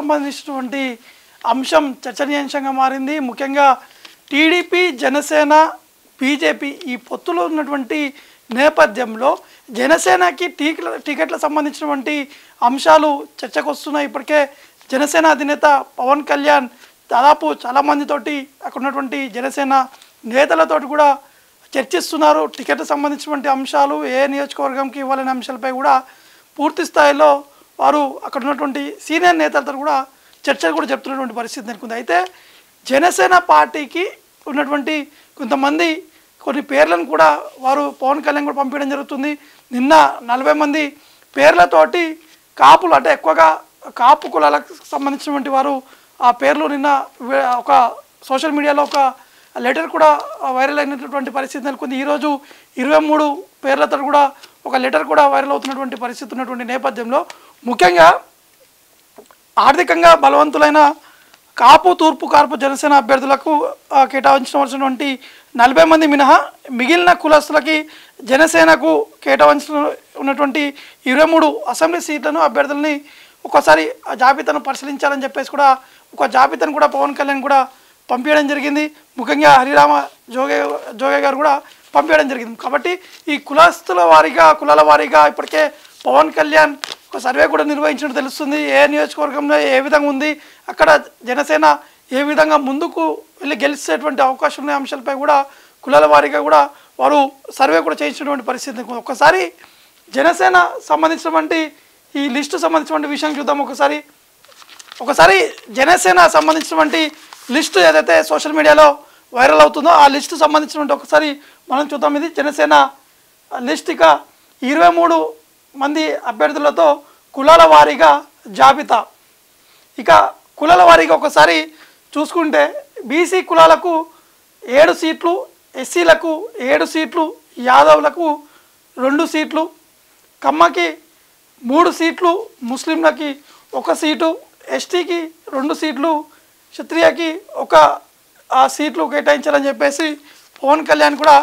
సంబంధించినటువంటి అంశం చర్చనీయాంశంగా మారింది. ముఖ్యంగా టీడీపీ, జనసేన, బీజేపీ ఈ పొత్తులో ఉన్నటువంటి నేపథ్యంలో జనసేనకి టికెట్ల సంబంధించినటువంటి అంశాలు చర్చకు వస్తున్నాయి. ఇప్పటికే జనసేన అధినేత పవన్ కళ్యాణ్ దాదాపు చాలామందితోటి అక్కడ ఉన్నటువంటి జనసేన నేతలతోటి కూడా చర్చిస్తున్నారు. టికెట్లకు సంబంధించినటువంటి అంశాలు, ఏ నియోజకవర్గంకి ఇవ్వాలనే అంశాలపై కూడా పూర్తి స్థాయిలో వారు అక్కడ ఉన్నటువంటి సీనియర్ నేతలతో కూడా చర్చలు కూడా జరుపుతున్నటువంటి పరిస్థితి నెలకొంది. అయితే జనసేన పార్టీకి ఉన్నటువంటి కొంతమంది కొన్ని పేర్లను కూడా వారు పవన్ కళ్యాణ్ కూడా పంపించడం జరుగుతుంది. నిన్న 40 మంది పేర్లతోటి కాపులు, అంటే ఎక్కువగా కాపు కులాలకు సంబంధించినటువంటి వారు ఆ పేర్లు నిన్న ఒక సోషల్ మీడియాలో ఒక లెటర్ కూడా వైరల్ అయినటువంటి పరిస్థితి నెలకొంది. ఈరోజు 23 పేర్లతో కూడా ఒక లెటర్ కూడా వైరల్ అవుతున్నటువంటి పరిస్థితి ఉన్నటువంటి నేపథ్యంలో ముఖ్యంగా ఆర్థికంగా బలవంతులైన కాపు, తూర్పు కాపు జనసేన అభ్యర్థులకు కేటాయించవలసినటువంటి 40 మంది మినహా మిగిలిన కులస్తులకి జనసేనకు కేటాయించిన ఉన్నటువంటి 23 అసెంబ్లీ సీట్లను అభ్యర్థులని ఒకసారి ఆ జాబితాను పరిశీలించాలని చెప్పేసి కూడా ఒక జాబితాను కూడా పవన్ కళ్యాణ్ కూడా పంపించడం జరిగింది. ముఖ్యంగా హరిరామ జోగే గారు కూడా పంపించడం జరిగింది. కాబట్టి ఈ కులస్తుల వారీగా, కులాల వారీగా ఇప్పటికే పవన్ కళ్యాణ్ ఒక సర్వే కూడా నిర్వహించినట్టు తెలుస్తుంది. ఏ నియోజకవర్గంలో ఏ విధంగా ఉంది, అక్కడ జనసేన ఏ విధంగా ముందుకు వెళ్ళి గెలిచేటువంటి అవకాశం ఉన్న అంశాలపై కూడా కులాల వారీగా కూడా వారు సర్వే కూడా చేయించినటువంటి పరిస్థితి. ఒకసారి జనసేన సంబంధించినటువంటి ఈ లిస్టు సంబంధించినటువంటి విషయం చూద్దాం. ఒకసారి జనసేన సంబంధించినటువంటి లిస్టు ఏదైతే సోషల్ మీడియాలో వైరల్ అవుతుందో ఆ లిస్టు సంబంధించినటువంటి ఒకసారి మనం చూద్దాం. ఇది జనసేన లిస్ట్. ఇక 23 మంది అభ్యర్థులతో కులాల వారీగా జాబితా. ఇక కులాల వారీగా ఒకసారి చూసుకుంటే బీసీ కులాలకు 7 సీట్లు, ఎస్సీలకు 7 సీట్లు, యాదవులకు 2 సీట్లు, కమ్మకి 3 సీట్లు, ముస్లింలకి 1 సీటు, ఎస్టీకి 2 సీట్లు, క్షత్రియకి 1 సీట్లు కేటాయించాలని చెప్పేసి పవన్ కళ్యాణ్ కూడా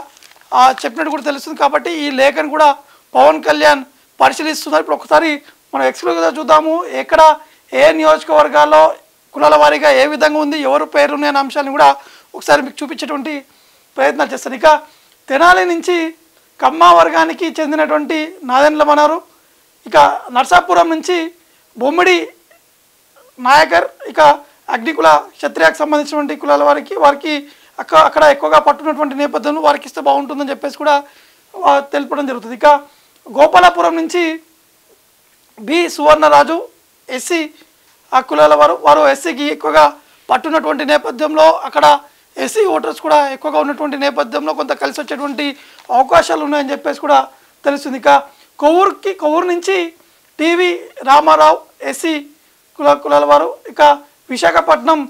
చెప్పినట్టు కూడా తెలుస్తుంది. కాబట్టి ఈ లేఖను కూడా పవన్ కళ్యాణ్ పరిశీలిస్తున్నారు. ఇప్పుడు ఒకసారి మనం ఎక్స్క్లూజివ్గా చూద్దాము. ఎక్కడ ఏ నియోజకవర్గాల్లో కులాల వారీగా ఏ విధంగా ఉంది, ఎవరు పేర్లు ఉన్నాయనే అంశాన్ని కూడా ఒకసారి మీకు చూపించేటువంటి ప్రయత్నాలు చేస్తాను. ఇక తెనాలి నుంచి కమ్మ వర్గానికి చెందినటువంటి నాదెండ్ల మనారు, ఇక నర్సాపురం నుంచి బొమ్మిడి నాయకర్, ఇక అగ్నికుల క్షత్రియాకు సంబంధించినటువంటి కులాల వారికి అక్కడ ఎక్కువగా పట్టున్నటువంటి నేపథ్యంలో వారికి ఇస్తే బాగుంటుందని చెప్పేసి కూడా తెలపడం జరుగుతుంది. ఇక గోపాలపురం నుంచి బి సువర్ణరాజు ఎస్సీ ఆ కులాల వారు ఎస్సీకి ఎక్కువగా పట్టున్నటువంటి నేపథ్యంలో అక్కడ ఎస్సీ ఓటర్స్ కూడా ఎక్కువగా ఉన్నటువంటి నేపథ్యంలో కొంత కలిసి వచ్చేటువంటి అవకాశాలు ఉన్నాయని చెప్పేసి కూడా తెలుస్తుంది. ఇక కొవ్వూరు నుంచి టీవీ రామారావు ఎస్సీ కులాల వారు, ఇక విశాఖపట్నం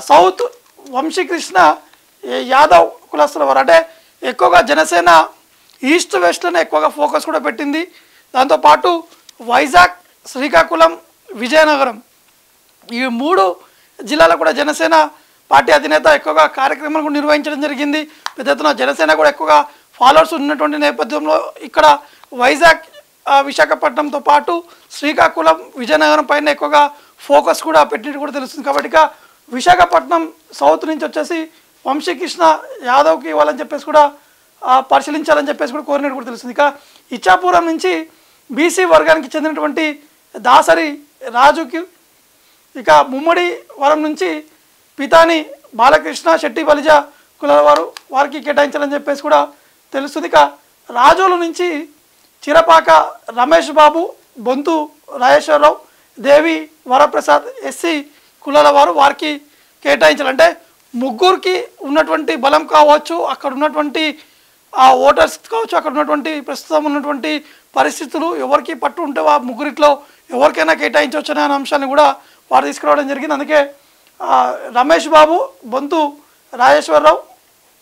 సౌత్ వంశీకృష్ణ యాదవ్ కులస్తుల వారు. అంటే ఎక్కువగా జనసేన ఈస్ట్ వెస్ట్లోనే ఎక్కువగా ఫోకస్ కూడా పెట్టింది. దాంతోపాటు వైజాగ్, శ్రీకాకుళం, విజయనగరం ఈ 3 జిల్లాలో కూడా జనసేన పార్టీ అధినేత ఎక్కువగా కార్యక్రమాలు కూడా నిర్వహించడం జరిగింది. పెద్ద ఎత్తున జనసేన కూడా ఎక్కువగా ఫాలోవర్స్ ఉన్నటువంటి నేపథ్యంలో ఇక్కడ వైజాగ్, విశాఖపట్నంతో పాటు శ్రీకాకుళం, విజయనగరం పైన ఎక్కువగా ఫోకస్ కూడా పెట్టినట్టు కూడా తెలుస్తుంది. కాబట్టి ఇక విశాఖపట్నం సౌత్ నుంచి వచ్చేసి వంశీకృష్ణ యాదవ్కి ఇవ్వాలని చెప్పేసి కూడా పరిశీలించాలని చెప్పేసి కూడా కోరినట్టు కూడా తెలుస్తుంది. ఇక ఇచ్చాపురం నుంచి బీసీ వర్గానికి చెందినటువంటి దాసరి రాజుకి, ఇక ముమ్మడి వరం నుంచి పితాని బాలకృష్ణ శెట్టి బలిజ కులాల వారికి కేటాయించాలని చెప్పేసి కూడా తెలుస్తుంది. ఇక రాజోలు నుంచి చిరపాక రమేష్ బాబు, బొంతు రాజేశ్వరరావు, దేవి వరప్రసాద్ ఎస్సీ కులాల వారికి కేటాయించాలంటే ముగ్గురికి ఉన్నటువంటి బలం కావచ్చు, అక్కడ ఉన్నటువంటి ఓటర్స్ కావచ్చు, అక్కడ ఉన్నటువంటి ప్రస్తుతం ఉన్నటువంటి పరిస్థితులు ఎవరికి పట్టు ఉంటే ఆ ముగ్గురిట్లో ఎవరికైనా కేటాయించవచ్చు అనే అంశాన్ని కూడా వారు తీసుకురావడం జరిగింది. అందుకే రమేష్ బాబు, బొంతు రాజేశ్వరరావు,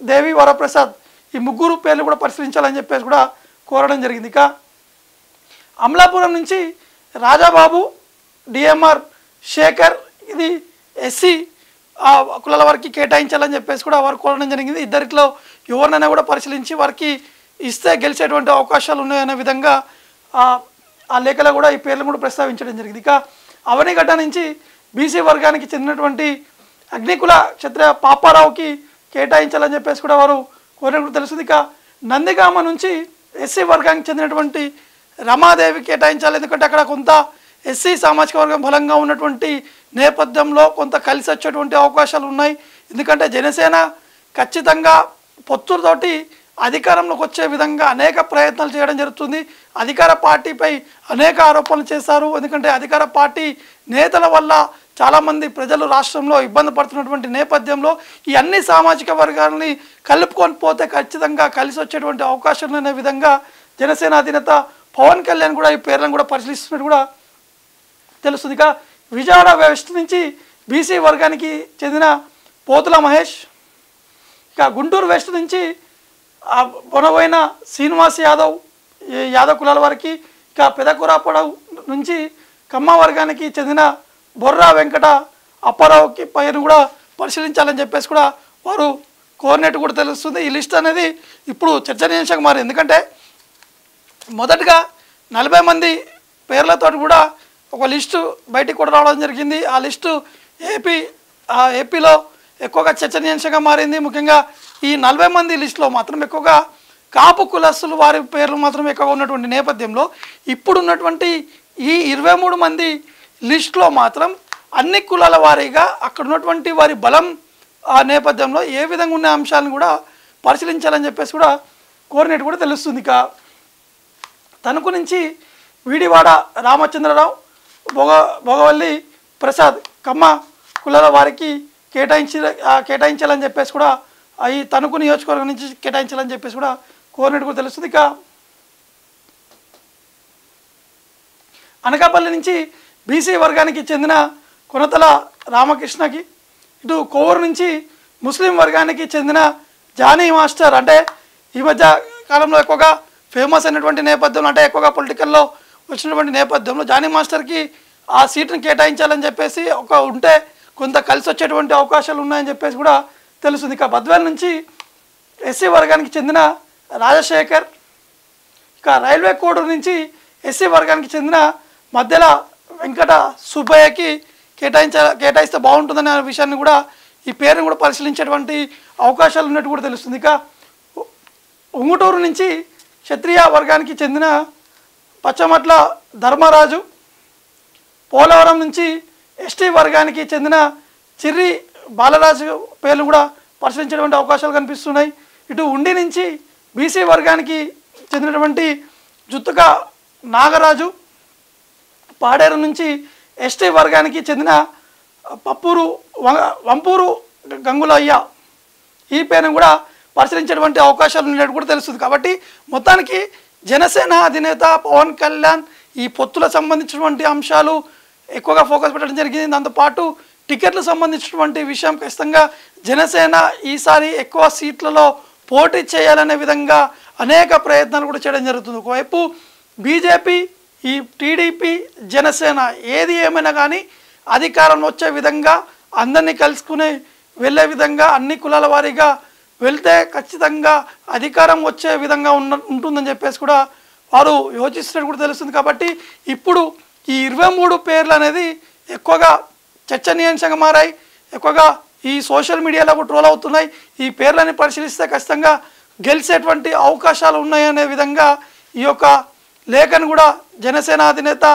దేవి వరప్రసాద్ ఈ ముగ్గురు పేర్లు కూడా పరిశీలించాలని చెప్పేసి కూడా కోరడం జరిగింది. ఇక అమలాపురం నుంచి రాజాబాబు, డిఎంఆర్ శేఖర్ ఇది ఎస్సీ కులాల వారికి కేటాయించాలని చెప్పేసి కూడా వారు కోరడం జరిగింది. ఇద్దరిలో ఎవరినైనా కూడా పరిశీలించి వారికి ఇస్తే గెలిచేటువంటి అవకాశాలు ఉన్నాయనే విధంగా ఆ లేఖలో కూడా ఈ పేర్లు కూడా ప్రస్తావించడం జరిగింది. ఇక అవనిగడ్డ నుంచి బీసీ వర్గానికి చెందినటువంటి అగ్నికుల క్షత్రియ పాపారావుకి కేటాయించాలని చెప్పేసి కూడా వారు కోరినట్టు తెలుస్తుంది. ఇక నందిగామ నుంచి ఎస్సీ వర్గానికి చెందినటువంటి రమాదేవి కేటాయించాలి, ఎందుకంటే అక్కడ కొంత ఎస్సీ సామాజిక వర్గం బలంగా ఉన్నటువంటి నేపథ్యంలో కొంత కలిసి వచ్చేటువంటి అవకాశాలు ఉన్నాయి. ఎందుకంటే జనసేన ఖచ్చితంగా పొత్తులతోటి అధికారంలోకి వచ్చే విధంగా అనేక ప్రయత్నాలు చేయడం జరుగుతుంది. అధికార పార్టీపై అనేక ఆరోపణలు చేశారు. ఎందుకంటే అధికార పార్టీ నేతల వల్ల చాలామంది ప్రజలు రాష్ట్రంలో ఇబ్బంది పడుతున్నటువంటి నేపథ్యంలో ఈ అన్ని సామాజిక వర్గాలని కలుపుకొని పోతే ఖచ్చితంగా కలిసి వచ్చేటువంటి అవకాశం అనే విధంగా జనసేన అధినేత పవన్ కళ్యాణ్ కూడా ఈ పేర్లను కూడా పరిశీలిస్తున్నట్టు కూడా తెలుస్తుంది. ఇక విజయవాడ వెస్ట్ నుంచి బీసీ వర్గానికి చెందిన పోతుల మహేష్, ఇక గుంటూరు వెస్ట్ నుంచి బొనబోయిన శ్రీనివాస్ యాదవ్ కులాల వారికి, ఇక పెదకురాపడవు నుంచి కమ్మ వర్గానికి చెందిన బొర్రా వెంకట అప్పారావుకి పైన కూడా పరిశీలించాలని చెప్పేసి కూడా వారు కోరినట్టు కూడా తెలుస్తుంది. ఈ లిస్ట్ అనేది ఇప్పుడు చర్చనీయాంశంగా మారింది. ఎందుకంటే మొదటగా 40 మంది పేర్లతో కూడా ఒక లిస్టు బయటికి కూడా రావడం జరిగింది. ఆ లిస్టు ఏపీలో ఎక్కువగా చర్చనీయాంశంగా మారింది. ముఖ్యంగా ఈ 40 మంది లిస్టులో మాత్రం ఎక్కువగా కాపు కులస్తులు వారి పేర్లు మాత్రం ఎక్కువగా ఉన్నటువంటి నేపథ్యంలో ఇప్పుడున్నటువంటి ఈ 23 మంది లిస్టులో మాత్రం అన్ని కులాల వారీగా అక్కడ ఉన్నటువంటి వారి బలం ఆ నేపథ్యంలో ఏ విధంగా ఉన్న అంశాలను కూడా పరిశీలించాలని చెప్పేసి కూడా కోరినట్టు కూడా తెలుస్తుంది. ఇక తణుకు నుంచి వీడివాడ రామచంద్రరావు, భోగవల్లి ప్రసాద్ కమ్మ కులాల వారికి కేటాయించాలని చెప్పేసి కూడా ఈ తణుకు నియోజకవర్గం నుంచి కేటాయించాలని చెప్పేసి కూడా కోరినట్టు కూడా తెలుస్తుంది. ఇక అనకాపల్లి నుంచి బీసీ వర్గానికి చెందిన కొనతల రామకృష్ణకి, ఇటు కొవ్వూరు నుంచి ముస్లిం వర్గానికి చెందిన జానీ మాస్టర్, అంటే ఈ మధ్య కాలంలో ఎక్కువగా ఫేమస్ అయినటువంటి నేపథ్యంలో, అంటే ఎక్కువగా పొలిటికల్లో వచ్చినటువంటి నేపథ్యంలో జానీ మాస్టర్కి ఆ సీటును కేటాయించాలని చెప్పేసి ఉంటే కొంత కలిసి వచ్చేటువంటి అవకాశాలు ఉన్నాయని చెప్పేసి కూడా తెలుస్తుంది. ఇక బద్వేల్ నుంచి ఎస్సీ వర్గానికి చెందిన రాజశేఖర్, ఇక రైల్వే కోడూరు నుంచి ఎస్సీ వర్గానికి చెందిన మధ్యల వెంకట సుబ్బయ్యకి కేటాయిస్తే బాగుంటుందనే విషయాన్ని కూడా ఈ పేరును కూడా పరిశీలించేటువంటి అవకాశాలు ఉన్నట్టు కూడా తెలుస్తుంది. ఇక ఉంగుటూరు నుంచి క్షత్రియ వర్గానికి చెందిన పచ్చమట్ల ధర్మరాజు, పోలవరం నుంచి ఎస్టీ వర్గానికి చెందిన చిర్రి బాలరాజు పేర్లు కూడా పరిశీలించేటువంటి అవకాశాలు కనిపిస్తున్నాయి. ఇటు ఉండి నుంచి బీసీ వర్గానికి చెందినటువంటి జుత్తుక నాగరాజు, పాడేరు నుంచి ఎస్టీ వర్గానికి చెందిన వంపూరు గంగులయ్య ఈ పేరును కూడా పరిశీలించేటువంటి అవకాశాలు ఉన్నట్టు కూడా తెలుస్తుంది. కాబట్టి మొత్తానికి జనసేన అధినేత పవన్ కళ్యాణ్ ఈ పొత్తుల సంబంధించినటువంటి అంశాలు ఎక్కువగా ఫోకస్ పెట్టడం జరిగింది. దాంతోపాటు టికెట్లకు సంబంధించినటువంటి విషయం ఖచ్చితంగా జనసేన ఈసారి ఎక్కువ సీట్లలో పోటీ చేయాలనే విధంగా అనేక ప్రయత్నాలు కూడా చేయడం జరుగుతుంది. ఒకవైపు బీజేపీ, ఈ టీడీపీ, జనసేన ఏది ఏమైనా కానీ అధికారం వచ్చే విధంగా అందరినీ కలుసుకుని వెళ్ళే విధంగా అన్ని కులాల వారీగా వెళ్తే ఖచ్చితంగా అధికారం వచ్చే విధంగా ఉంటుందని చెప్పేసి కూడా వారు యోచిస్తున్నట్టు కూడా తెలుస్తుంది. కాబట్టి ఇప్పుడు ఈ 23 పేర్లు అనేది ఎక్కువగా చర్చనీయాంశంగా మారాయి, ఎక్కువగా ఈ సోషల్ మీడియాలో కూడా ట్రోల్ అవుతున్నాయి. ఈ పేర్లని పరిశీలిస్తే ఖచ్చితంగా గెలిచేటువంటి అవకాశాలు ఉన్నాయనే విధంగా ఈ యొక్క లేఖను కూడా జనసేన అధినేత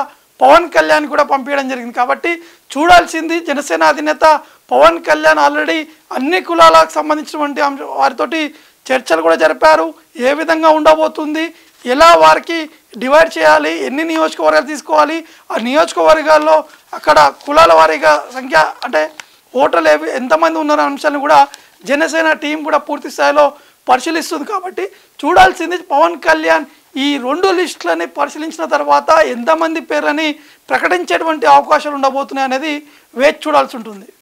పవన్ కళ్యాణ్ కూడా పంపించడం జరిగింది. కాబట్టి చూడాల్సింది జనసేన అధినేత పవన్ కళ్యాణ్ ఆల్రెడీ అన్ని కులాలకు సంబంధించినటువంటి వారితోటి చర్చలు కూడా జరిపారు. ఏ విధంగా ఉండబోతుంది, ఎలా వారికి డివైడ్ చేయాలి, ఎన్ని నియోజకవర్గాలు తీసుకోవాలి, ఆ నియోజకవర్గాల్లో అక్కడ కులాల వారీగా సంఖ్య అంటే ఓటర్లు ఎంతమంది ఉన్నారనే అంశాలను కూడా జనసేన టీం కూడా పూర్తి స్థాయిలో పరిశీలిస్తుంది. కాబట్టి చూడాల్సింది పవన్ కళ్యాణ్ ఈ 2 లిస్టులని పరిశీలించిన తర్వాత ఎంతమంది పేర్లని ప్రకటించేటువంటి అవకాశాలు ఉండబోతున్నాయి అనేది వేచి చూడాల్సి ఉంటుంది.